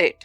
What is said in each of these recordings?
8।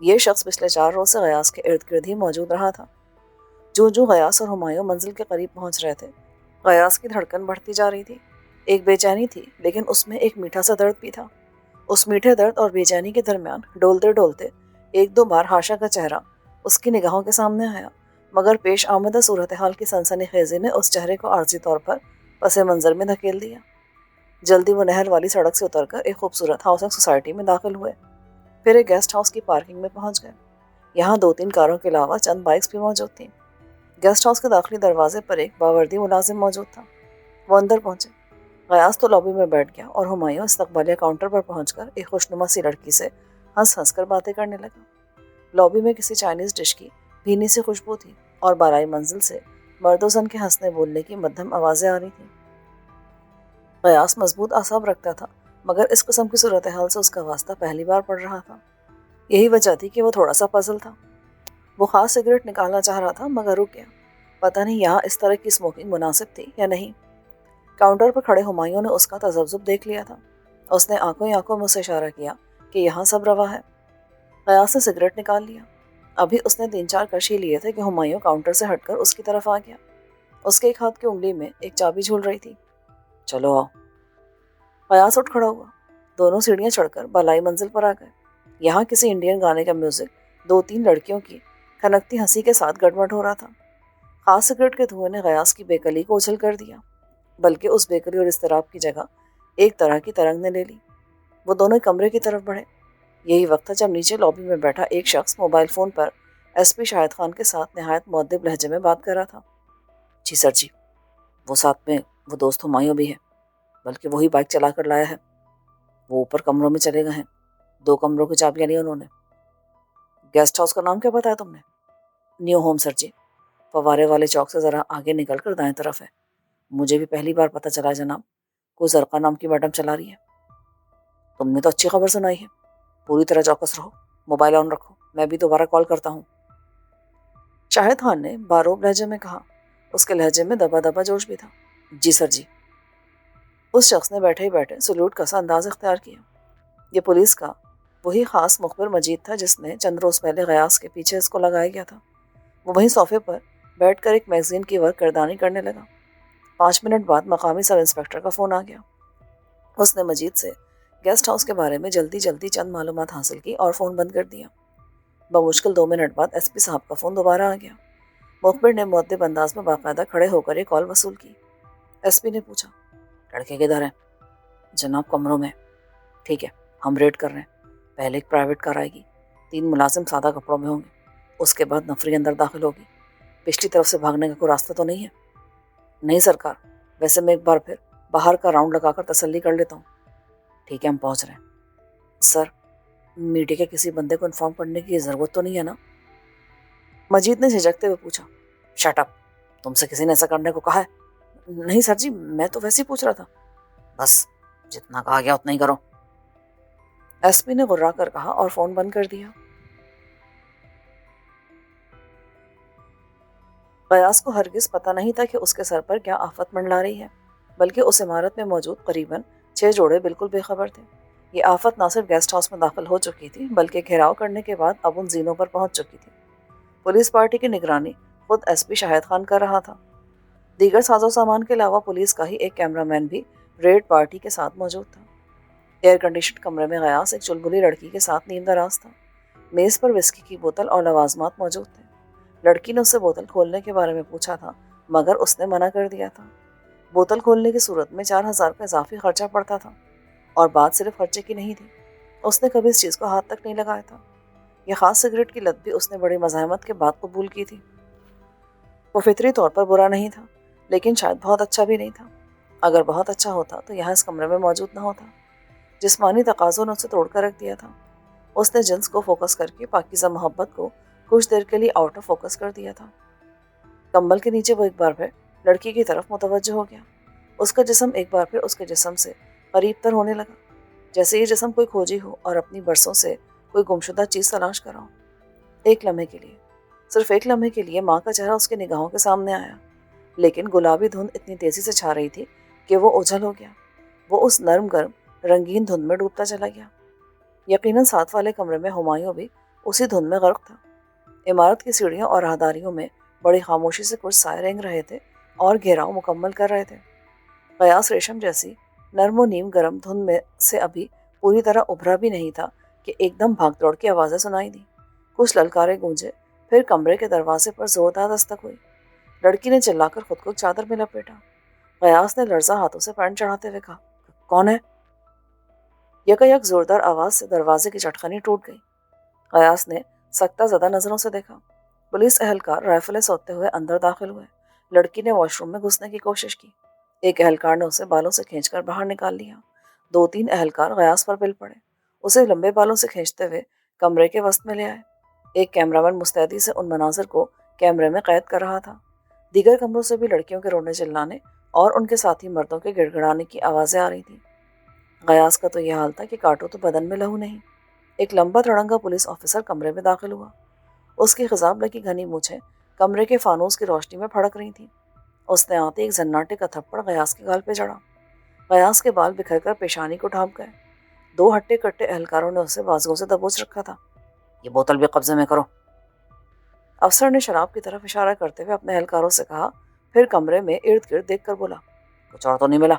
یہ شخص پچھلے 4 روز سے غیاث کے ارد گرد ہی موجود رہا تھا۔ جو جو غیاث اور ہمایوں منزل کے قریب پہنچ رہے تھے، غیاث کی دھڑکن بڑھتی جا رہی تھی۔ ایک بے چینی تھی، لیکن اس میں ایک میٹھا سا درد بھی تھا۔ اس میٹھے درد اور بے چینی کے درمیان ڈولتے ڈولتے 1-2 بار ہاشا کا چہرہ اس کی نگاہوں کے سامنے آیا، مگر پیش آمدہ صورتحال کی سنسنی خیزی نے اس چہرے کو عارضی طور پر پس منظر میں دھکیل دیا۔ جلدی وہ نہر والی سڑک سے اتر کر ایک خوبصورت ہاؤسنگ سوسائٹی میں داخل ہوئے، پھر ایک گیسٹ ہاؤس کی پارکنگ میں پہنچ گئے۔ یہاں 2-3 کاروں کے علاوہ چند بائکس بھی موجود تھیں۔ گیسٹ ہاؤس کے داخلی دروازے پر ایک باوردی ملازم موجود تھا۔ وہ اندر پہنچے۔ غیاث تو لابی میں بیٹھ گیا اور ہمایوں استقبالیہ کاؤنٹر پر پہنچ کر ایک خوشنما سی لڑکی سے ہنس ہنس کر باتیں کرنے لگا۔ لابی میں کسی چائنیز ڈش کی بھینی سی خوشبو تھی اور بالائی منزل سے مرد و زن کے ہنسنے بولنے کی مدھم آوازیں آ رہی تھیں۔ غیاث مضبوط اعصاب رکھتا تھا، مگر اس قسم کی صورتحال سے اس کا واسطہ پہلی بار پڑ رہا تھا۔ یہی وجہ تھی کہ وہ تھوڑا سا پزل تھا۔ وہ خاص سگریٹ نکالنا چاہ رہا تھا، مگر رک گیا۔ پتہ نہیں یہاں اس طرح کی اسموکنگ مناسب تھی یا نہیں۔ کاؤنٹر پر کھڑے ہمایوں نے اس کا تذبذب دیکھ لیا تھا۔ اس نے آنکھوں میں اسے اشارہ کیا کہ یہاں سب روا ہے۔ غیاث نے سگریٹ نکال لیا۔ ابھی اس نے 3-4 کش ہی لیے تھے کہ ہمایوں کاؤنٹر سے ہٹ کر اس کی طرف آ گیا۔ اس کے ایک ہاتھ کی انگلی میں ایک چابی جھول رہی تھی۔ چلو آؤ۔ غیاث اٹھ کھڑا ہوا۔ دونوں سیڑھیاں چڑھ کر بالائی منزل پر آ گئے۔ یہاں کسی انڈین گانے کا میوزک 2-3 لڑکیوں کی کھنکتی ہنسی کے ساتھ گڑبڑ ہو رہا تھا۔ خاص سگریٹ کے دھوئیں نے غیاث کی بےقلی کو اچھل کر دیا، بلکہ اس بےقلی اور اضطراب کی جگہ ایک طرح کی ترنگ نے لے لی۔ وہ دونوں کمرے کی طرف بڑھے۔ یہی وقت تھا جب نیچے لابی میں بیٹھا ایک شخص موبائل فون پر ایس پی شاہد خان کے ساتھ نہایت مؤدب لہجے میں بات کر رہا تھا۔ جی سر جی، وہ ساتھ میں وہ دوست ہمایوں بھی ہے، بلکہ وہی بائک چلا کر لایا ہے۔ وہ اوپر کمروں میں چلے گئے ہیں، 2 کمروں کی چابیاں لی انہوں نے۔ گیسٹ ہاؤس کا نام کیا بتایا تم نے؟ نیو ہوم سر جی، فوارے والے چوک سے ذرا آگے نکل کر دائیں طرف ہے۔ مجھے بھی پہلی بار پتہ چلا جناب، کوئی زرقا نام کی میڈم چلا رہی ہے۔ تم نے تو اچھی خبر سنائی ہے، پوری طرح چوکس رہو، موبائل آن رکھو، میں بھی دوبارہ کال کرتا ہوں۔ شاہد خان نے باروب لہجے میں کہا۔ اس کے لہجے میں دبا دبا جوش بھی تھا۔ جی سر جی۔ اس شخص نے بیٹھے ہی بیٹھے سلوٹ کا سا انداز اختیار کیا۔ یہ پولیس کا وہی خاص مخبر مجید تھا جس نے چند روز پہلے غیاث کے پیچھے اس کو لگایا گیا تھا۔ وہ وہیں صوفے پر بیٹھ کر ایک میگزین کی ورک گردانی کرنے لگا۔ 5 منٹ بعد مقامی سب انسپکٹر کا فون آ گیا۔ اس نے مجید سے گیسٹ ہاؤس کے بارے میں جلدی چند معلومات حاصل کی اور فون بند کر دیا۔ بمشکل 2 منٹ بعد ایس پی صاحب کا فون دوبارہ آ گیا۔ مخبر نے مؤدب انداز میں باقاعدہ کھڑے ہو کر یہ کال وصول کی۔ ایس پی نے پوچھا، لڑکے کدھر ہیں؟ جناب کمروں میں۔ ٹھیک ہے، ہم ریڈ کر رہے ہیں۔ پہلے ایک پرائیویٹ کار آئے گی، 3 ملازم سادہ کپڑوں میں ہوں گے، اس کے بعد نفری اندر داخل ہوگی۔ پچھلی طرف سے بھاگنے کا کوئی راستہ تو نہیں ہے؟ نہیں سرکار، ویسے میں ایک بار پھر باہر کا راؤنڈ لگا کر تسلی کر لیتا ہوں۔ ٹھیک ہے، ہم پہنچ رہے ہیں۔ سر، میڈیا کے کسی بندے کو انفارم کرنے کی ضرورت تو نہیں ہے نا؟ مجید نے جھجکتے ہوئے پوچھا۔ شٹ اپ، تم سے کسی نے ایسا کرنے کو کہا ہے؟ نہیں سر جی، میں تو ویسے ہی پوچھ رہا تھا۔ بس جتنا کہا گیا اتنا ہی کرو، ایس پی نے غرا کر کہا اور فون بند کر دیا۔ غیاث کو ہرگز پتہ نہیں تھا کہ اس کے سر پر کیا آفت منڈلا رہی ہے، بلکہ اس عمارت میں موجود قریباً 6 جوڑے بالکل بے خبر تھے۔ یہ آفت نہ صرف گیسٹ ہاؤس میں داخل ہو چکی تھی، بلکہ گھیراؤ کرنے کے بعد اب ان زینوں پر پہنچ چکی تھی۔ پولیس پارٹی کی نگرانی خود ایس پی شاہد خان کر رہا تھا۔ دیگر ساز و سامان کے علاوہ پولیس کا ہی ایک کیمرہ مین بھی ریڈ پارٹی کے ساتھ موجود تھا۔ ایئر کنڈیشنڈ کمرے میں غیاث ایک چلبلی لڑکی کے ساتھ نیم دراز تھا۔ میز پر وسکی کی بوتل اور لوازمات موجود تھے۔ لڑکی نے اس سے بوتل کھولنے کے بارے میں پوچھا تھا، مگر اس نے منع کر دیا تھا۔ بوتل کھولنے کی صورت میں 4000 کا اضافی خرچہ پڑتا تھا، اور بات صرف خرچے کی نہیں تھی، اس نے کبھی اس چیز کو ہاتھ تک نہیں لگایا تھا۔ یہ خاص سگریٹ کی لت بھی اس نے بڑی مزاحمت کے بعد قبول کی تھی۔ وہ فطری طور پر برا نہیں تھا، لیکن شاید بہت اچھا بھی نہیں تھا۔ اگر بہت اچھا ہوتا تو یہاں اس کمرے میں موجود نہ ہوتا۔ جسمانی تقاضوں نے اسے توڑ کر رکھ دیا تھا۔ اس نے جنس کو فوکس کر کے پاکیزہ محبت کو کچھ دیر کے لیے آؤٹ آف فوکس کر دیا تھا۔ کمبل کے نیچے وہ ایک بار پھر لڑکی کی طرف متوجہ ہو گیا۔ اس کا جسم ایک بار پھر اس کے جسم سے قریب تر ہونے لگا، جیسے یہ جسم کوئی کھوجی ہو اور اپنی برسوں سے کوئی گمشدہ چیز تلاش کر رہا ہو۔ ایک لمحے کے لیے، صرف ایک لمحے کے لیے ماں کا چہرہ اس کی نگاہوں کے سامنے آیا، لیکن گلابی دھند اتنی تیزی سے چھا رہی تھی کہ وہ اوجھل ہو گیا۔ وہ اس نرم گرم رنگین دھند میں ڈوبتا چلا گیا۔ یقیناً ساتھ والے کمرے میں ہمایوں بھی اسی دھن میں غرق تھا۔ عمارت کی سیڑھیوں اور راہداریوں میں بڑی خاموشی سے کچھ سائے رینگ رہے تھے اور گھیراؤ مکمل کر رہے تھے۔ غیاث ریشم جیسی نرم و نیم گرم دھن میں سے ابھی پوری طرح ابھرا بھی نہیں تھا کہ ایک دم بھاگ دوڑ کی آوازیں سنائی دی۔ کچھ للکارے گونجے، پھر کمرے کے دروازے پر زوردار دستک ہوئی۔ لڑکی نے چلا کر خود کو چادر میں لپیٹا۔ غیاث نے لرزہ ہاتھوں سے پینٹ چڑھاتے ہوئے کہا، کون ہے؟ یکا زوردار آواز سے دروازے کی چٹخنی ٹوٹ گئی۔ غیاث نے سکتہ زدہ نظروں سے دیکھا۔ پولیس اہلکار رائفلیں سوتے ہوئے اندر داخل ہوئے۔ لڑکی نے واش روم میں گھسنے کی کوشش کی۔ ایک اہلکار نے اسے بالوں سے کھینچ کر باہر نکال لیا۔ 2-3 اہلکار غیاث پر بل پڑے۔ اسے لمبے بالوں سے کھینچتے ہوئے کمرے کے وسط میں لے آئے۔ ایک کیمرامین مستعدی سے ان مناظر کو کیمرے میں قید کر رہا تھا۔ دیگر کمروں سے بھی لڑکیوں کے رونے چلانے اور ان کے ساتھی مردوں کے گڑ گڑانے کی آوازیں آ رہی تھیں۔ غیاث کا تو یہ حال تھا کہ کاٹو تو بدن میں لہو نہیں۔ ایک لمبا تڑنگا پولیس آفیسر کمرے میں داخل ہوا۔ اس کی خضاب لگی گھنی مونچھیں کمرے کے فانوس کی روشنی میں پھڑک رہی تھیں۔ اس نے آتے ایک زناٹے کا تھپڑ غیاث کے گال پہ جڑا۔ غیاث کے بال بکھر کر پیشانی کو ڈھانپ گئے۔ 2 ہٹے کٹے اہلکاروں نے اسے بازوؤں سے دبوچ رکھا تھا۔ یہ بوتل بھی قبضے میں کرو۔ افسر نے شراب کی طرف اشارہ کرتے ہوئے اپنے اہلکاروں سے کہا، پھر کمرے میں ارد گرد دیکھ کر بولا، کچھ اور تو نہیں ملا؟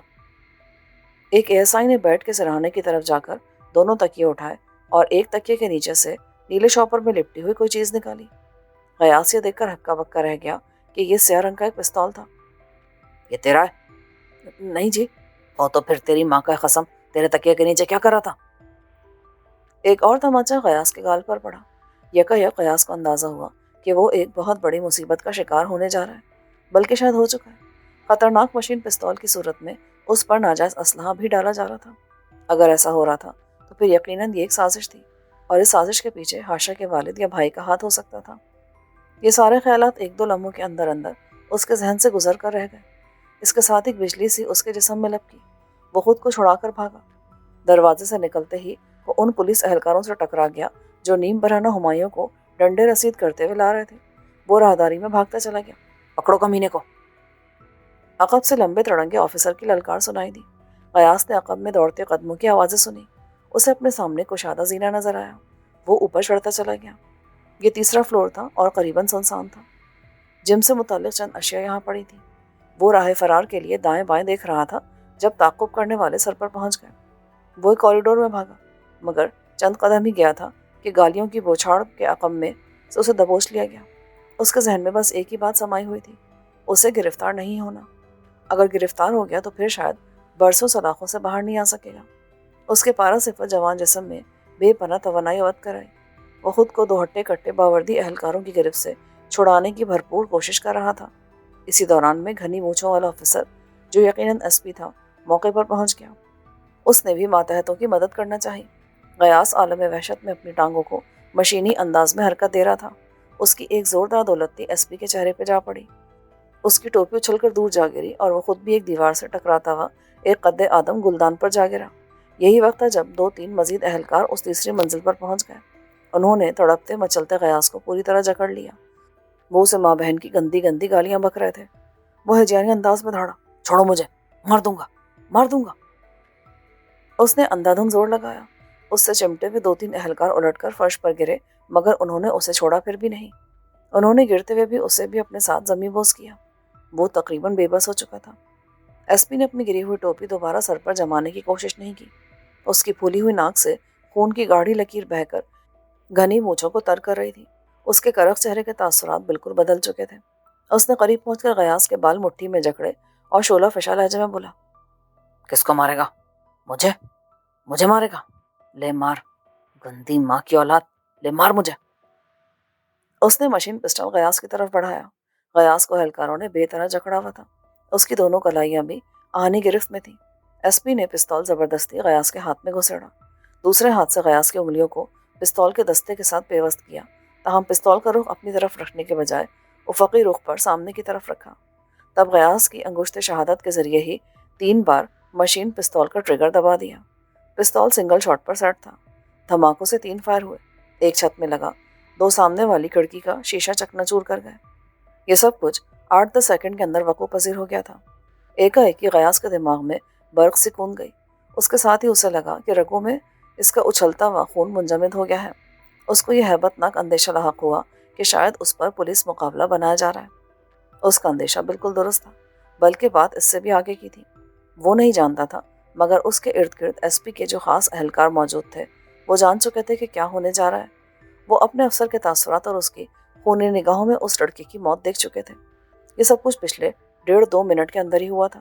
ایک ASI نے بیٹھ کے سرہانے کی طرف جا کر دونوں تکیے اٹھائے اور ایک تکیے کے نیچے سے نیلے شاپر میں لپٹی ہوئی کوئی چیز نکالی۔ غیاث یہ دیکھ کر ہکا بکا رہ گیا کہ یہ سیاہ رنگ کا ایک پستول تھا۔ یہ تیرا ہے؟ نہیں جی۔ تو پھر تیری ماں کا قسم، تیرے تکیے کے نیچے کیا کر رہا تھا؟ ایک اور تماچا غیاث کے گال پر پڑا۔ یک غیاث کو اندازہ ہوا کہ وہ ایک بہت بڑی مصیبت کا شکار ہونے جا رہا ہے، بلکہ شاید ہو چکا ہے۔ خطرناک مشین پستول کی صورت میں اس پر ناجائز اسلحہ بھی ڈالا جا رہا تھا۔ اگر ایسا ہو رہا تھا تو پھر یقیناً یہ ایک سازش تھی، اور اس سازش کے پیچھے ہاشا کے والد یا بھائی کا ہاتھ ہو سکتا تھا۔ یہ سارے خیالات 1-2 لمحوں کے اندر اس کے ذہن سے گزر کر رہ گئے۔ اس کے ساتھ ایک بجلی سی اس کے جسم میں لپکی۔ وہ خود کو چھڑا کر بھاگا۔ دروازے سے نکلتے ہی وہ ان پولیس اہلکاروں سے ٹکرا گیا جو نیم برہنہ ہمایوں کو ڈنڈے رسید کرتے ہوئے لا رہے تھے۔ وہ راہداری میں بھاگتا چلا گیا۔ پکڑو کمینے کو۔ عقب سے لمبے تڑنگے آفیسر کی للکار سنائی دی۔ غیاث نے عقب میں دوڑتے قدموں کی آوازیں سنی۔ اسے اپنے سامنے کشادہ زینہ نظر آیا۔ وہ اوپر چڑھتا چلا گیا۔ یہ 3را فلور تھا اور قریباً سنسان تھا۔ جم سے متعلق چند اشیاء یہاں پڑی تھی۔ وہ راہ فرار کے لیے دائیں بائیں دیکھ رہا تھا جب تعقب کرنے والے سر پر پہنچ گئے۔ وہ ایک کوریڈور میں بھاگا، مگر چند قدم ہی گیا تھا کہ گالیوں کی بوچھاڑ کے عقب میں سے اسے دبوچ لیا گیا۔ اس کے ذہن میں بس ایک ہی بات سمائی ہوئی تھی، اسے گرفتار نہیں ہونا۔ اگر گرفتار ہو گیا تو پھر شاید برسوں سلاخوں سے باہر نہیں آ سکے گا۔ اس کے پارا صفت جوان جسم میں بے پناہ توانائی عود کر آئی۔ وہ خود کو 2 ہٹے کٹے باوردی اہلکاروں کی گرفت سے چھڑانے کی بھرپور کوشش کر رہا تھا۔ اسی دوران میں گھنی مونچھوں والا آفیسر، جو یقیناً SP تھا، موقع پر پہنچ گیا۔ اس نے بھی ماتحتوں کی مدد کرنا چاہی۔ غیاث عالم وحشت میں اپنی ٹانگوں کو مشینی انداز میں حرکت دے رہا تھا۔ اس کی ایک زوردار دولتی SP کے چہرے پہ جا پڑی۔ اس کی ٹوپی اچھل کر دور جا گری اور وہ خود بھی ایک دیوار سے ٹکراتا ہوا ایک قد آدم گلدان پر جا گرا۔ یہی وقت تھا جب 2-3 مزید اہلکار اس تیسری منزل پر پہنچ گئے۔ انہوں نے تڑپتے مچلتے غیاث کو پوری طرح جکڑ لیا۔ وہ اسے ماں بہن کی گندی گندی گالیاں بک رہے تھے۔ وہ ہجیانی انداز میں دھاڑا، چھوڑو مجھے، مار دوں گا، مار دوں گا۔ اس نے اندھا دھند زور لگایا۔ اس سے چمٹے ہوئے 2-3 اہلکار الٹ کر فرش پر گرے، مگر انہوں نے اسے چھوڑا پھر بھی نہیں۔ انہوں نے گرتے ہوئے بھی اسے بھی اپنے ساتھ زمیں بوس کیا۔ وہ تقریباً بے بس ہو چکا تھا۔ SP نے اپنی گری ہوئی ٹوپی دوبارہ سر پر جمانے کی کوشش نہیں کی۔ اس کی پھولی ہوئی ناک سے خون کی گاڑھی لکیر بہہ کر گھنی مونچھوں کو تر کر رہی تھی۔ اس کے کرخ چہرے کے تاثرات بالکل بدل چکے تھے۔ اس نے قریب پہنچ کر غیاث کے بال مٹھی میں جکڑے اور شعلہ فشاں لہجے میں بولا، کس کو مارے گا؟ مجھے مارے گا؟ لے مار، گندی ماں کی اولاد، لے مار مجھے۔ اس نے مشین پسٹل غیاث کی طرف بڑھایا۔ غیاث کو اہلکاروں نے بے طرح جکڑا ہوا تھا۔ اس کی دونوں کلائیاں بھی آہنی گرفت میں تھیں۔ SP نے پستول زبردستی غیاث کے ہاتھ میں گھسیڑا۔ دوسرے ہاتھ سے غیاث کی انگلیوں کو پستول کے دستے کے ساتھ پیوست کیا، تاہم پستول کا رخ اپنی طرف رکھنے کے بجائے افقی رخ پر سامنے کی طرف رکھا۔ تب غیاث کی انگشت شہادت کے ذریعے ہی 3 بار مشین پستول کا ٹریگر دبا دیا۔ پستول سنگل شاٹ پر سیٹ تھا۔ دھماکوں سے 3 فائر ہوئے۔ ایک چھت میں لگا، 2 سامنے والی کھڑکی کا شیشہ چکنا چور کر گئے۔ یہ سب کچھ 8-10 سیکنڈ کے اندر وقوع پذیر ہو گیا تھا۔ ایک غیاث کے دماغ میں برق سی کون گئی۔ اس کے ساتھ ہی اسے لگا کہ رگوں میں اس کا اچھلتا ہوا خون منجمد ہو گیا ہے۔ اس کو یہ ہیبت ناک اندیشہ لاحق ہوا کہ شاید اس پر پولیس مقابلہ بنایا جا رہا ہے۔ اس کا اندیشہ بالکل درست تھا، بلکہ بات اس سے بھی آگے کی تھی۔ وہ نہیں جانتا تھا، مگر اس کے ارد گرد ایس پی کے جو خاص اہلکار موجود تھے وہ جان چکے تھے کہ کیا ہونے جا رہا ہے۔ وہ اپنے افسر کے تاثرات اور اس کی خونی نگاہوں میں اس لڑکی کی موت دیکھ چکے تھے۔ یہ سب کچھ پچھلے 1.5-2 منٹ کے اندر ہی ہوا تھا۔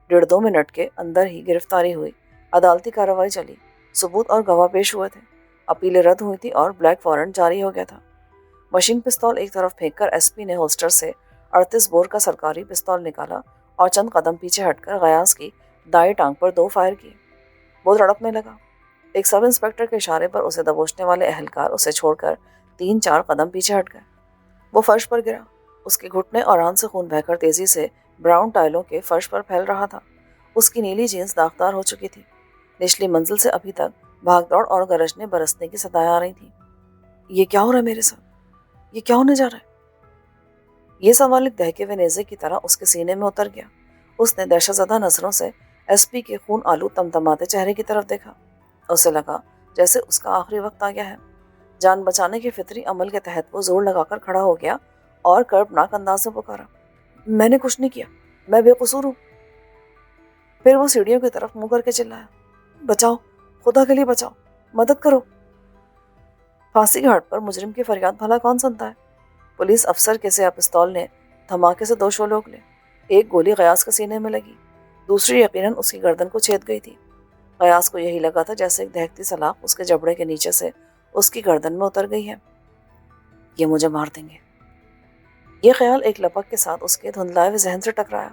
1.5-2 منٹ کے اندر ہی گرفتاری ہوئی، عدالتی کارروائی چلی، ثبوت اور گواہ پیش ہوئے تھے، اپیلیں رد ہوئی تھی اور بلیک وارنٹ جاری ہو گیا تھا۔ مشین پستول ایک طرف پھینک کر ایس پی نے ہولسٹر سے 38 بور کا سرکاری پستول نکالا اور چند قدم پیچھے ہٹ کر غیاث کی دائیں ٹانگ پر 2 فائر کیے۔ وہ تڑپنے لگا۔ ایک سب انسپکٹر کے اشارے پر اسے دبوچنے والے اہلکار اسے چھوڑ کر 3-4 قدم پیچھے ہٹ گئے۔ وہ فرش پر گرا۔ اس کے گھٹنے اور آن سے خون بہہ کر تیزی سے براؤن ٹائلوں کے فرش پر پھیل رہا تھا۔ اس کی نیلی جینس داغدار ہو چکی تھی۔ نچلی منزل سے ابھی تک بھاگ دوڑ اور گرجنے برسنے کی صدائیں آ رہی تھیں۔ یہ کیا ہو رہا ہے میرے ساتھ؟ یہ کیا ہونے جا رہا ہے؟ یہ سوال ایک دہکے ہوئے نیزے کی طرح اس کے سینے میں اتر گیا۔ اس نے دہشت زدہ نظروں سے ایس پی کے خون آلود تمتماتے چہرے کی طرف دیکھا۔ اسے لگا جیسے اس کا آخری وقت آ گیا ہے۔ جان بچانے کے فطری عمل کے تحت وہ زور لگا کر کھڑا ہو گیا اور کربناک انداز میں پکارا، میں نے کچھ نہیں کیا، میں بے قصور ہوں۔ پھر وہ سیڑھیوں کی طرف منہ کر کے چلایا، بچاؤ، خدا کے لیے بچاؤ، مدد کرو۔ پھانسی گھاٹ پر مجرم کی فریاد بھلا کون سنتا ہے؟ پولیس افسر کے سیاہ پستول نے دھماکے سے 2 شعلے اگلے۔ ایک گولی غیاث کے سینے میں لگی، دوسری یقیناً اس کی گردن کو چھید گئی تھی۔ غیاث کو یہی لگا تھا جیسے ایک دہکتی سلاخ اس کے جبڑے کے نیچے سے اس کی گردن میں اتر گئی ہے۔ یہ مجھے مار دیں گے۔ یہ خیال ایک لپک کے ساتھ اس کے دھندلائے ہوئے ذہن سے ٹکرایا۔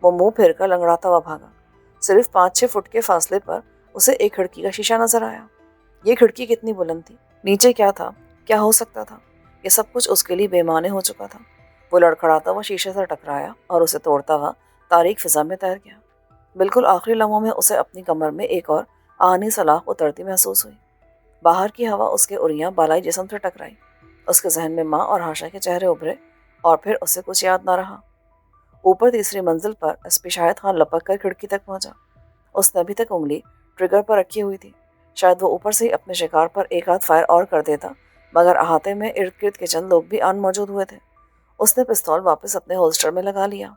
وہ منہ پھیر کر لنگڑاتا ہوا بھاگا۔ صرف 5-6 فٹ کے فاصلے پر اسے ایک کھڑکی کا شیشہ نظر آیا۔ یہ کھڑکی کتنی بلند تھی، نیچے کیا تھا، کیا ہو سکتا تھا؟ یہ سب کچھ اس کے لیے بے معنی ہو چکا تھا۔ وہ لڑکھڑاتا ہوا شیشے سے ٹکرایا اور اسے توڑتا ہوا تاریک فضا میں تیر گیا۔ بالکل آخری لمحوں میں اسے اپنی کمر میں ایک اور آہنی سلاخ اترتی محسوس ہوئی۔ باہر کی ہوا اس کے اریاں بالائی جسم سے ٹکرائی۔ اس کے ذہن میں ماں اور ہاشا کے چہرے ابھرے اور پھر اسے کچھ یاد نہ رہا۔ اوپر تیسری منزل پر ایس پی شاہد خان لپک کر کھڑکی تک پہنچا۔ اس نے ابھی تک انگلی ٹریگر پر رکھی ہوئی تھی۔ شاید وہ اوپر سے ہی اپنے شکار پر ایک آدھ فائر اور کر دیتا، مگر احاطے میں ارد گرد کے چند لوگ بھی آن موجود ہوئے تھے۔ اس نے پستول واپس اپنے ہولسٹر میں لگا لیا۔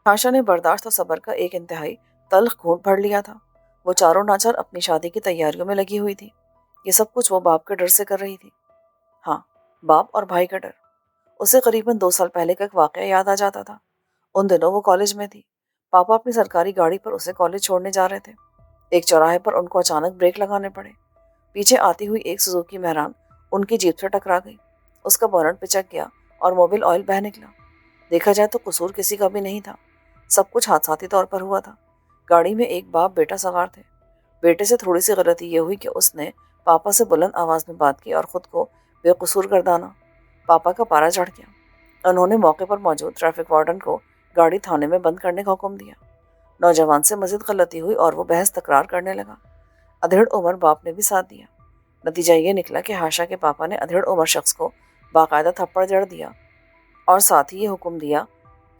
ہاشا نے برداشت اور صبر کا ایک انتہائی تلخ گھونٹ بھر لیا تھا۔ وہ چاروں ناچار اپنی شادی کی تیاریوں میں لگی ہوئی تھی۔ یہ سب کچھ وہ باپ کے ڈر سے کر رہی تھی۔ ہاں، باپ اور بھائی کا ڈر۔ اسے قریباً 2 سال پہلے کا ایک واقعہ یاد آ جاتا تھا۔ ان دنوں وہ کالج میں تھی۔ پاپا اپنی سرکاری گاڑی پر اسے کالج چھوڑنے جا رہے تھے۔ ایک چوراہے پر ان کو اچانک بریک لگانے پڑے۔ پیچھے آتی ہوئی ایک سوزوکی مہران ان کی جیپ سے ٹکرا گئی۔ اس کا بونٹ پچک گیا اور موبل آئل بہہ نکلا۔ دیکھا جائے تو قصور کسی کا بھی نہیں تھا، سب کچھ حادثاتی طور پر ہوا تھا۔ گاڑی میں ایک باپ بیٹا سوار تھے۔ بیٹے سے تھوڑی سی غلطی یہ ہوئی کہ اس نے پاپا سے بلند آواز میں بات کی اور خود کو بے قصور گردانا۔ پاپا کا پارا چڑھ گیا۔ انہوں نے موقع پر موجود ٹریفک وارڈن کو گاڑی تھانے میں بند کرنے کا حکم دیا۔ نوجوان سے مزید غلطی ہوئی اور وہ بحث تکرار کرنے لگا۔ ادھیڑ عمر باپ نے بھی ساتھ دیا۔ نتیجہ یہ نکلا کہ ہاشا کے پاپا نے ادھیڑ عمر شخص کو باقاعدہ تھپڑ جڑ دیا اور ساتھ ہی یہ حکم دیا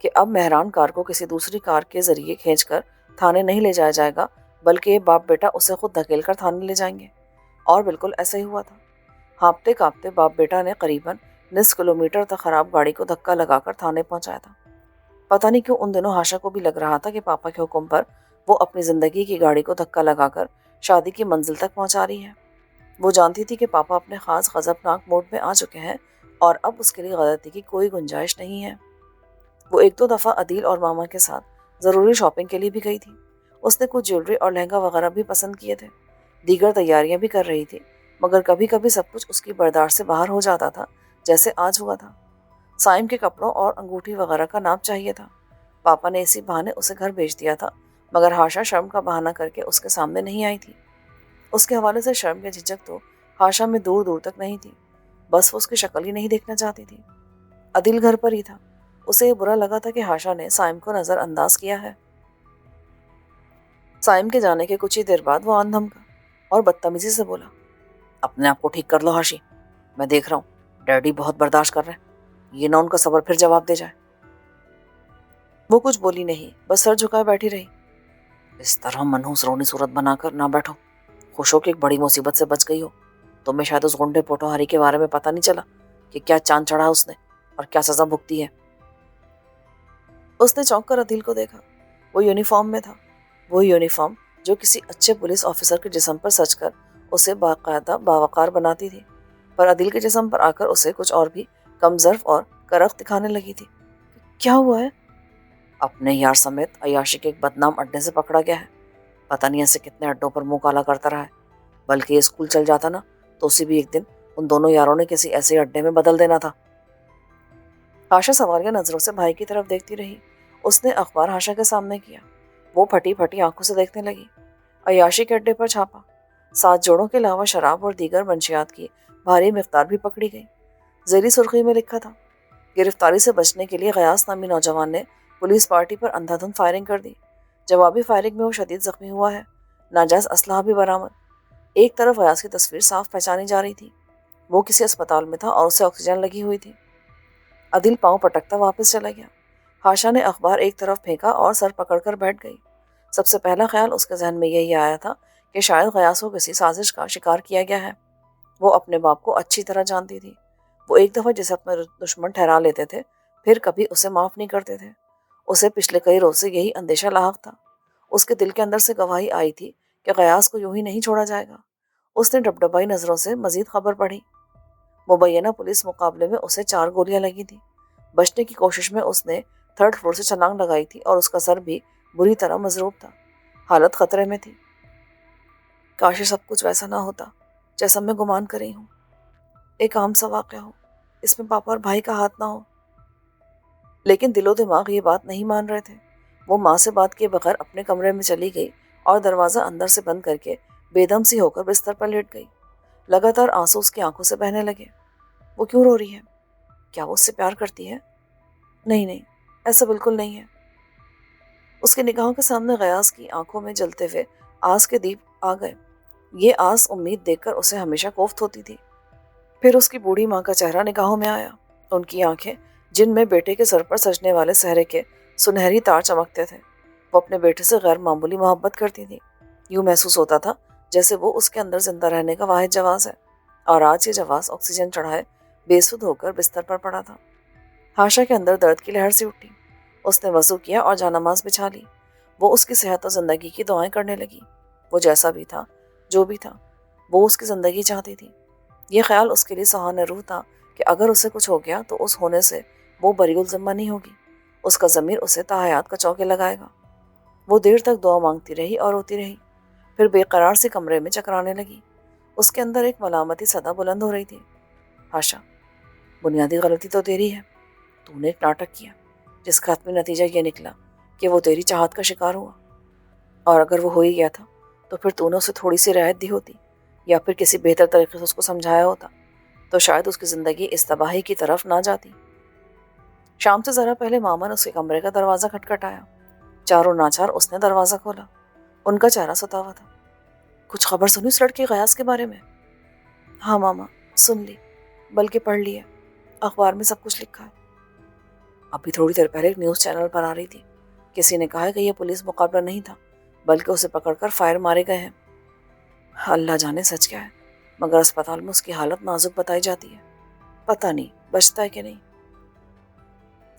کہ اب مہران کار کو کسی دوسری کار کے ذریعے کھینچ کر تھانے نہیں لے جایا جائے گا، بلکہ یہ باپ بیٹا اسے خود دھکیل کر تھانے لے جائیں گے۔ اور بالکل ایسا ہی ہوا تھا۔ ہانپتے کانپتے باپ بیٹا نے قریباً 20 کلومیٹر تک خراب گاڑی کو دھکا لگا کر تھانے پہنچایا تھا۔ پتہ نہیں کیوں ان دنوں ہاشا کو بھی لگ رہا تھا کہ پاپا کے حکم پر وہ اپنی زندگی کی گاڑی کو دھکا لگا کر شادی کی منزل تک پہنچا رہی ہے۔ وہ جانتی تھی کہ پاپا اپنے خاص غضبناک موڈ میں آ چکے ہیں اور اب اس کے لیے غلطی کی کوئی گنجائش نہیں ہے۔ وہ 1-2 دفعہ عدیل اور ماما کے ساتھ ضروری شاپنگ کے لیے بھی گئی تھی۔ اس نے کچھ جیولری اور لہنگا وغیرہ بھی پسند کیے تھے۔ دیگر تیاریاں بھی کر رہی تھی، مگر کبھی کبھی سب کچھ اس کی برداشت سے باہر ہو جاتا تھا، جیسے آج ہوا تھا۔ سائم کے کپڑوں اور انگوٹھی وغیرہ کا ناپ چاہیے تھا۔ پاپا نے اسی بہانے اسے گھر بھیج دیا تھا، مگر ہاشا شرم کا بہانہ کر کے اس کے سامنے نہیں آئی تھی۔ اس کے حوالے سے شرم یا جھجک تو ہاشا میں دور دور تک نہیں تھی، بس وہ اس کی شکل ہی نہیں دیکھنا چاہتی تھی۔ عدیل گھر پر ہی تھا۔ اسے یہ برا لگا تھا کہ ہاشا نے سائم کو نظر انداز کیا ہے۔ سائم کے جانے کے کچھ ہی دیر بعد وہ آن دھمکا اور بدتمیزی سے بولا، اپنے آپ کو ٹھیک کر لو ہاشی، میں دیکھ رہا ہوں ڈیڈی بہت برداشت کر رہے ہیں، یہ نہ ان کا صبر پھر جواب دے جائے۔ وہ کچھ بولی نہیں، بس سر جھکائے بیٹھی رہی۔ اس طرح منحوس رونی صورت بنا کر نہ بیٹھو، خوش ہو کہ ایک بڑی مصیبت سے بچ گئی ہو. تمہیں شاید اس گنڈے پوٹوہاری کے بارے میں پتہ نہیں چلا کہ کیا چاند چڑھا اس نے اور کیا سزا بھگتی ہے. اس نے چونک کر عدیل کو دیکھا. وہ یونیفارم میں تھا. وہی یونیفارم جو کسی اچھے پولیس آفیسر کے جسم پر سج کر اسے باقاعدہ باوقار بناتی تھی، پر عدیل کے جسم پر آ کر اسے کچھ اور بھی کم ظرف اور کرخت دکھانے لگی تھی. کیا ہوا ہے؟ اپنے یار سمیت عیاشی کے ایک بدنام اڈے سے پکڑا گیا ہے. پتہ نہیں ایسے کتنے اڈوں پر منہ کالا کرتا رہا ہے. بلکہ یہ اسکول چل جاتا نا تو اسے بھی ایک دن ان دونوں یاروں نے کسی ایسے اڈے میں بدل دینا تھا. آشا سوالیہ نظروں سے بھائی کی طرف دیکھتی رہی. اس نے اخبار آشا کے سامنے کیا. وہ پھٹی پھٹی آنکھوں سے دیکھنے لگی. عیاشی کے اڈے پر چھاپا. 7 جوڑوں کے علاوہ شراب اور دیگر منشیات کی بھاری مقدار بھی پکڑی گئی. ذیلی سرخی میں لکھا تھا: گرفتاری سے بچنے کے لیے غیاث نامی نوجوان نے پولیس پارٹی پر اندھا دھند فائرنگ کر دی. جوابی فائرنگ میں وہ شدید زخمی ہوا ہے. ناجائز اسلحہ بھی برآمد. ایک طرف غیاث کی تصویر صاف پہچانی جا رہی تھی. وہ کسی اسپتال میں تھا اور اسے آکسیجن لگی ہوئی تھی. عدیل پاؤں پٹکتا واپس چلا گیا. آشا نے اخبار ایک طرف پھینکا اور سر پکڑ کر بیٹھ گئی. سب سے پہلا خیال اس کے ذہن میں یہی آیا تھا کہ شاید غیاث کو کسی سازش کا شکار کیا گیا ہے. وہ اپنے باپ کو اچھی طرح جانتی تھی. وہ ایک دفعہ جسے اپنا دشمن ٹھہرا لیتے تھے پھر کبھی اسے معاف نہیں کرتے تھے. اسے پچھلے کئی روز سے یہی اندیشہ لاحق تھا. اس کے دل کے اندر سے گواہی آئی تھی کہ غیاث کو یوں ہی نہیں چھوڑا جائے گا. اس نے ڈبڈبائی نظروں سے مزید خبر پڑھی. مبینہ پولیس مقابلے میں اسے 4 گولیاں لگی تھی. بچنے کی کوشش میں اس نے 3rd فلور سے چھلانگ لگائی تھی اور اس کا سر بھی بری طرح مضروب تھا. حالت خطرے میں تھی. کاش سب کچھ ویسا نہ ہوتا جیسا میں گمان کر رہی ہوں. ایک عام سا واقعہ ہو، اس میں پاپا اور بھائی کا ہاتھ نہ ہو. لیکن دل و دماغ یہ بات نہیں مان رہے تھے. وہ ماں سے بات کیے بغیر اپنے کمرے میں چلی گئی اور دروازہ اندر سے بند کر کے بے دم سی ہو کر بستر پر لیٹ گئی. لگاتار آنسو اس کی آنکھوں سے بہنے لگے. وہ کیوں رو رہی ہے؟ کیا وہ اس سے پیار کرتی ہے؟ نہیں، ایسا بالکل نہیں ہے. اس کی نگاہوں کے سامنے غیاث کی آنکھوں میں جلتے ہوئے آس کے دیپ آ گئے. یہ آس امید دیکھ کر اسے ہمیشہ کوفت ہوتی تھی. پھر اس کی بوڑھی ماں کا چہرہ نگاہوں میں آیا. ان کی آنکھیں جن میں بیٹے کے سر پر سجنے والے سہرے کے سنہری تار چمکتے تھے. وہ اپنے بیٹے سے غیر معمولی محبت کرتی تھی. یوں محسوس ہوتا تھا جیسے وہ اس کے اندر زندہ رہنے کا واحد جواز ہے اور آج یہ جواز آکسیجن چڑھائے بے سود ہو کر بستر پر پڑا تھا. آشا کے اندر درد کی لہر سی اٹھی. اس نے وضو کیا اور جانماز بچھا لی. وہ اس کی صحت اور زندگی کی دعائیں کرنے لگی. وہ جیسا بھی تھا، جو بھی تھا، وہ اس کی زندگی چاہتی تھی. یہ خیال اس کے لیے سہانہ روح تھا کہ اگر اسے کچھ ہو گیا تو اس ہونے سے وہ بری الذمہ نہیں ہوگی. اس کا ضمیر اسے تا حیات کا چوکے لگائے گا. وہ دیر تک دعا مانگتی رہی اور روتی رہی. پھر بے قرار سے کمرے میں چکرانے لگی. اس کے اندر ایک ملامتی صدا بلند ہو رہی تھی. آشا، بنیادی غلطی تو تیری ہے. تو نے ایک ناٹک کیا جس کا حتمی نتیجہ یہ نکلا کہ وہ تیری چاہت کا شکار ہوا. اور اگر وہ ہو ہی گیا تھا تو پھر تو نے اسے تھوڑی سی رعایت دی ہوتی یا پھر کسی بہتر طریقے سے اس کو سمجھایا ہوتا تو شاید اس کی زندگی اس تباہی کی طرف نہ جاتی. شام سے ذرا پہلے ماما نے اس کے کمرے کا دروازہ کھٹکھٹایا. چاروں ناچار اس نے دروازہ کھولا. ان کا چہرہ ستا ہوا تھا. کچھ خبر سنی اس لڑکی غیاث کے بارے میں؟ ہاں ماما، سن لی، بلکہ پڑھ لی ہے. اخبار میں سب کچھ لکھا ہے. ابھی تھوڑی دیر پہلے ایک نیوز چینل پر آ رہی تھی. کسی نے کہا ہے کہ یہ پولیس مقابلہ نہیں تھا بلکہ اسے پکڑ کر فائر مارے گئے ہیں. اللہ جانے سچ کیا ہے، مگر اسپتال میں اس کی حالت نازک بتائی جاتی ہے. پتہ نہیں بچتا ہے کہ نہیں.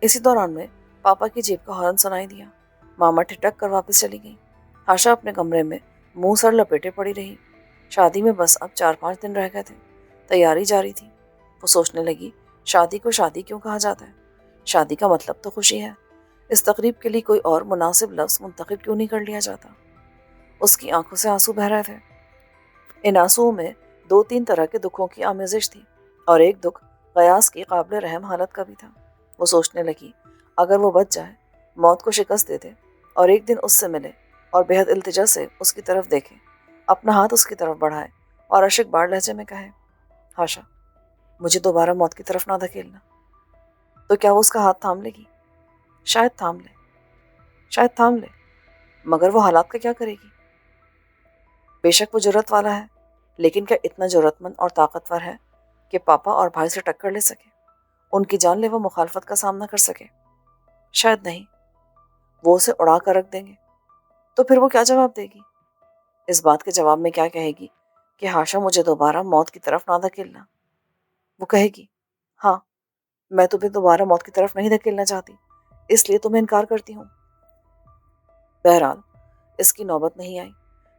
اسی دوران میں پاپا کی جیب کا ہارن سنائی دیا. ماما ٹھٹک کر واپس چلی گئی. آشا اپنے کمرے میں منہ سر لپیٹے پڑی رہی. شادی میں بس اب 4-5 دن رہ گئے تھے. تیاری جاری تھی. وہ سوچنے لگی، شادی کو شادی کیوں کہا جاتا ہے؟ شادی کا مطلب تو خوشی ہے. اس تقریب کے لیے کوئی اور مناسب لفظ منتخب کیوں نہیں کر لیا جاتا؟ اس کی آنکھوں سے آنسو بہہ رہے تھے. ان آنسوؤں میں 2-3 طرح کے دکھوں کی آمیزش تھی اور ایک دکھ غیاث کی قابل رحم حالت کا بھی تھا. وہ سوچنے لگی، اگر وہ بچ جائے، موت کو شکست دے دے اور ایک دن اس سے ملے اور بےحد التجا سے اس کی طرف دیکھے، اپنا ہاتھ اس کی طرف بڑھائے اور اشک بار لہجے میں کہے، آشا، مجھے دوبارہ موت کی طرف نہ دھکیلنا، تو کیا وہ اس کا ہاتھ تھام لے گی؟ شاید تھام لے، مگر وہ حالات کا کیا کرے گی؟ بے شک وہ جرأت والا ہے، لیکن کیا اتنا جرأت مند اور طاقتور ہے کہ پاپا اور بھائی سے ٹکر لے سکے، ان کی جان لیوا مخالفت کا سامنا کر سکے؟ شاید نہیں. وہ اسے اڑا کر رکھ دیں گے تو پھر وہ کیا جواب دے گی؟ اس بات کے جواب میں کیا کہے گی کہ ہاشا مجھے دوبارہ موت کی طرف نہ دھکیلنا؟ وہ کہے گی ہاں، میں تمہیں دوبارہ موت کی طرف نہیں دھکیلنا چاہتی، اس لیے تمہیں انکار کرتی ہوں۔ بہرحال اس کی نوبت نہیں آئی۔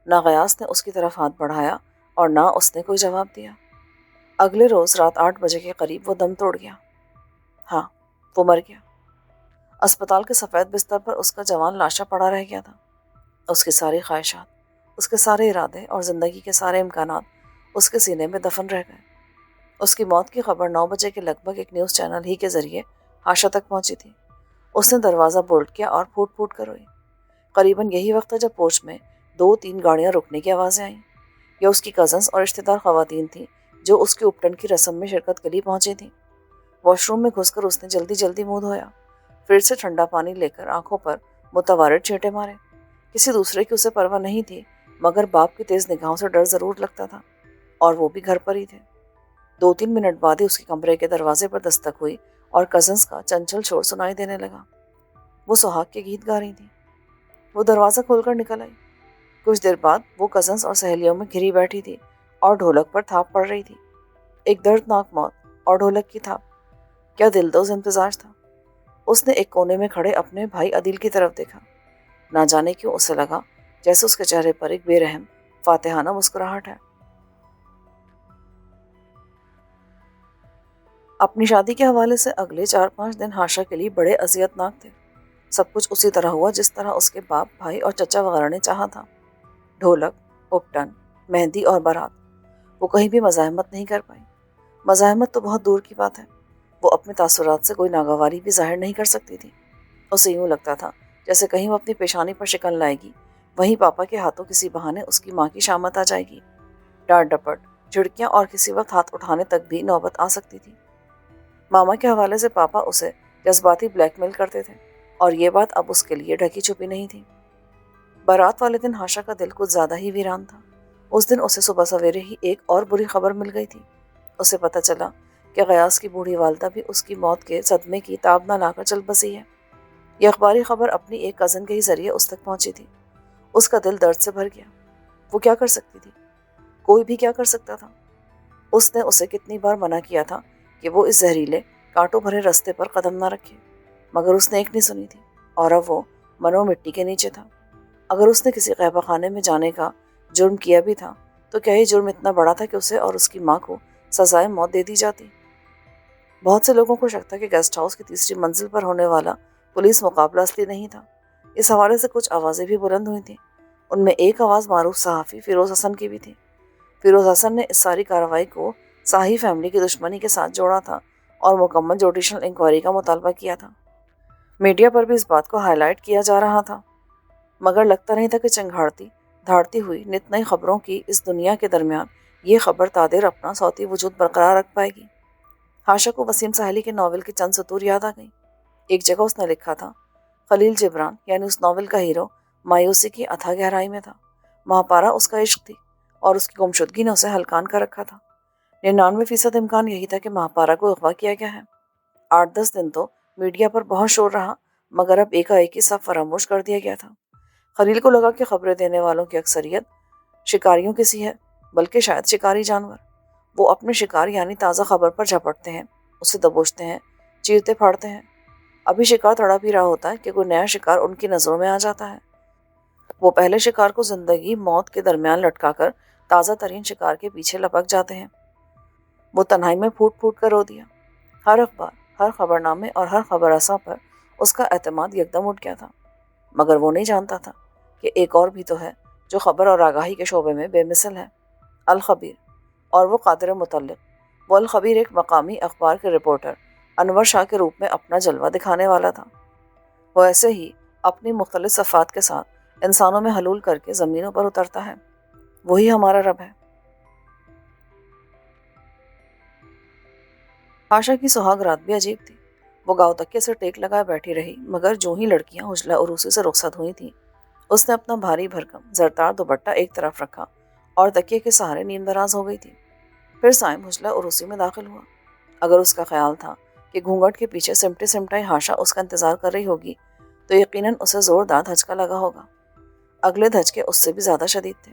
نہ غیاث نے اس کی طرف ہاتھ بڑھایا اور نہ اس نے کوئی جواب دیا۔ اگلے روز رات 8 بجے کے قریب وہ دم توڑ گیا۔ ہاں، وہ مر گیا۔ اسپتال کے سفید بستر پر اس کا جوان لاشا پڑا رہ گیا تھا۔ اس کی ساری خواہشات، اس کے سارے ارادے اور زندگی کے سارے امکانات اس کے سینے میں دفن رہ گئے۔ اس کی موت کی خبر 9 بجے کے لگ بھگ ایک نیوز چینل ہی کے ذریعے ہاشا تک پہنچی تھی۔ اس نے دروازہ بولٹ کیا اور پھوٹ پھوٹ کر روئی۔ قریباً یہی وقت تھا جب پورچ میں 2-3 گاڑیاں رکنے کی آوازیں آئیں۔ یہ اس کی کزنز اور رشتہ دار خواتین تھیں جو اس کے اپٹن کی رسم میں شرکت کے لیے پہنچی تھیں۔ واش روم میں گھس کر اس نے جلدی جلدی منہ دھویا، پھر سے ٹھنڈا پانی لے کر آنکھوں پر متوارد چھینٹے مارے۔ کسی دوسرے کی اسے پرواہ نہیں تھی، مگر باپ کی تیز نگاہوں سے ڈر ضرور لگتا تھا، اور وہ بھی گھر پر ہی تھے۔ 2-3 منٹ بعد ہی اس کے کمرے کے دروازے پر دستک ہوئی اور کزنز کا چنچل شور سنائی دینے لگا۔ وہ سہاگ کے گیت گا رہی تھیں۔ وہ دروازہ کھول کر نکل آئی۔ کچھ دیر بعد وہ کزنز اور سہیلیوں میں گھری بیٹھی تھی اور ڈھولک پر تھاپ پڑ رہی تھی۔ ایک دردناک موت اور ڈھولک کی تھاپ، کیا دلدوز امتزاج تھا۔ اس نے ایک کونے میں کھڑے اپنے بھائی عدیل کی طرف دیکھا۔ نہ جانے کیوں اسے لگا جیسے اس کے چہرے پر ایک بے رحم فاتحانہ مسکراہٹ ہے۔ اپنی شادی کے حوالے سے اگلے 4-5 دن ہاشا کے لیے بڑے اذیت ناک تھے۔ سب کچھ اسی طرح ہوا جس طرح اس کے باپ، بھائی اور چچا وغیرہ نے چاہا تھا۔ ڈھولک، اپٹن، مہندی اور بارات، وہ کہیں بھی مزاحمت نہیں کر پائی۔ مزاحمت تو بہت دور کی بات ہے، وہ اپنے تاثرات سے کوئی ناگواری بھی ظاہر نہیں کر سکتی تھی۔ اسے یوں لگتا تھا جیسے کہیں وہ اپنی پیشانی پر شکن لائے گی، وہیں پاپا کے ہاتھوں کسی بہانے اس کی ماں کی شامت آ جائے گی۔ ڈانٹ ڈپٹ، جھڑکیاں اور کسی وقت ہاتھ اٹھانے تک بھی نوبت آ سکتی تھی۔ ماما کے حوالے سے پاپا اسے جذباتی بلیک میل کرتے تھے، اور یہ بات اب اس کے لیے ڈھکی چھپی نہیں تھی۔ بارات والے دن ہاشا کا دل کچھ زیادہ ہی ویران تھا۔ اس دن اسے صبح سویرے ہی ایک اور بری خبر مل گئی تھی۔ اسے پتہ چلا کہ غیاث کی بوڑھی والدہ بھی اس کی موت کے صدمے کی تاب نہ لا کر چل بسی ہے۔ یہ اخباری خبر اپنی ایک کزن کے ہی ذریعے اس تک پہنچی تھی۔ اس کا دل درد سے بھر گیا۔ وہ کیا کر سکتی تھی؟ کوئی بھی کیا کر سکتا تھا؟ اس نے اسے کتنی بار منع کیا تھا کہ وہ اس زہریلے کانٹوں بھرے رستے پر قدم نہ رکھے، مگر اس نے ایک نہیں سنی تھی، اور اب وہ منو مٹی کے نیچے تھا۔ اگر اس نے کسی قہوہ خانے میں جانے کا جرم کیا بھی تھا تو کیا یہ جرم اتنا بڑا تھا کہ اسے اور اس کی ماں کو سزائے موت دے دی جاتی؟ بہت سے لوگوں کو شک تھا کہ گیسٹ ہاؤس کی تیسری منزل پر ہونے والا پولیس مقابلہ اصلی نہیں تھا۔ اس حوالے سے کچھ آوازیں بھی بلند ہوئی تھیں۔ ان میں ایک آواز معروف صحافی فیروز حسن کی بھی تھی۔ فیروز حسن نے اس ساری کارروائی کو شاہی فیملی کی دشمنی کے ساتھ جوڑا تھا اور مکمل جوڈیشل انکوائری کا مطالبہ کیا تھا۔ میڈیا پر بھی اس بات کو ہائی لائٹ کیا جا رہا تھا، مگر لگتا نہیں تھا کہ چنگھاڑتی دھاڑتی ہوئی نت نئی خبروں کی اس دنیا کے درمیان یہ خبر تادیر اپنا صوتی وجود برقرار رکھ پائے گی۔ ہاشا کو وسیم ساحلی کے ناول کی چند سطور یاد آ گئیں۔ ایک جگہ اس نے لکھا تھا، خلیل جبران یعنی اس ناول کا ہیرو مایوسی کی اتھا گہرائی میں تھا۔ مہاپارا اس کا عشق تھی اور اس کی گمشدگی نے اسے ہلکان کر رکھا تھا۔ 99% امکان یہی تھا کہ مہاپارا کو اغوا کیا گیا ہے۔ 8-10 دن تو میڈیا پر بہت شور رہا، مگر اب ایک سب فراموش کر دیا گیا تھا۔ خلیل کو لگا کہ خبریں دینے والوں کی اکثریت شکاریوں کی سی ہے، بلکہ شاید شکاری جانور۔ وہ اپنے شکار یعنی تازہ خبر پر جھپٹتے ہیں، اسے دبوچتے ہیں، چیرتے پھاڑتے ہیں۔ ابھی شکار تڑپ ہی رہا ہوتا ہے کہ کوئی نیا شکار ان کی نظروں میں آ جاتا ہے۔ وہ پہلے شکار کو زندگی موت کے درمیان لٹکا کر تازہ ترین شکار کے پیچھے لپک جاتے ہیں۔ وہ تنہائی میں پھوٹ پھوٹ کر رو دیا۔ ہر اخبار، ہر خبرنامے اور ہر خبر رساں پر اس کا اعتماد یکدم اٹھ گیا تھا، مگر وہ نہیں جانتا تھا کہ ایک اور بھی تو ہے جو خبر اور آگاہی کے شعبے میں بے مثل ہے، الخبیر، اور وہ قادر مطلق۔ وہ الخبیر ایک مقامی اخبار کے رپورٹر انور شاہ کے روپ میں اپنا جلوہ دکھانے والا تھا۔ وہ ایسے ہی اپنی مختلف صفات کے ساتھ انسانوں میں حلول کر کے زمینوں پر اترتا ہے۔ وہی ہمارا رب ہے۔ ہاشا کی سہاگ رات بھی عجیب تھی۔ وہ گاؤں تکیے سے ٹیک لگائے بیٹھی رہی، مگر جو ہی لڑکیاں حجلہ عروسی سے رخصت ہوئی تھیں، اس نے اپنا بھاری بھرکم زرتار دوپٹہ ایک طرف رکھا اور تکیے کے سہارے نیند دراز ہو گئی تھی۔ پھر سائم حجلہ عروسی میں داخل ہوا۔ اگر اس کا خیال تھا کہ گھونگھٹ کے پیچھے سمٹے سمٹائی ہاشا اس کا انتظار کر رہی ہوگی تو یقیناً اسے زوردار دھچکا لگا ہوگا۔ اگلے دھچکے اس سے بھی زیادہ شدید تھے۔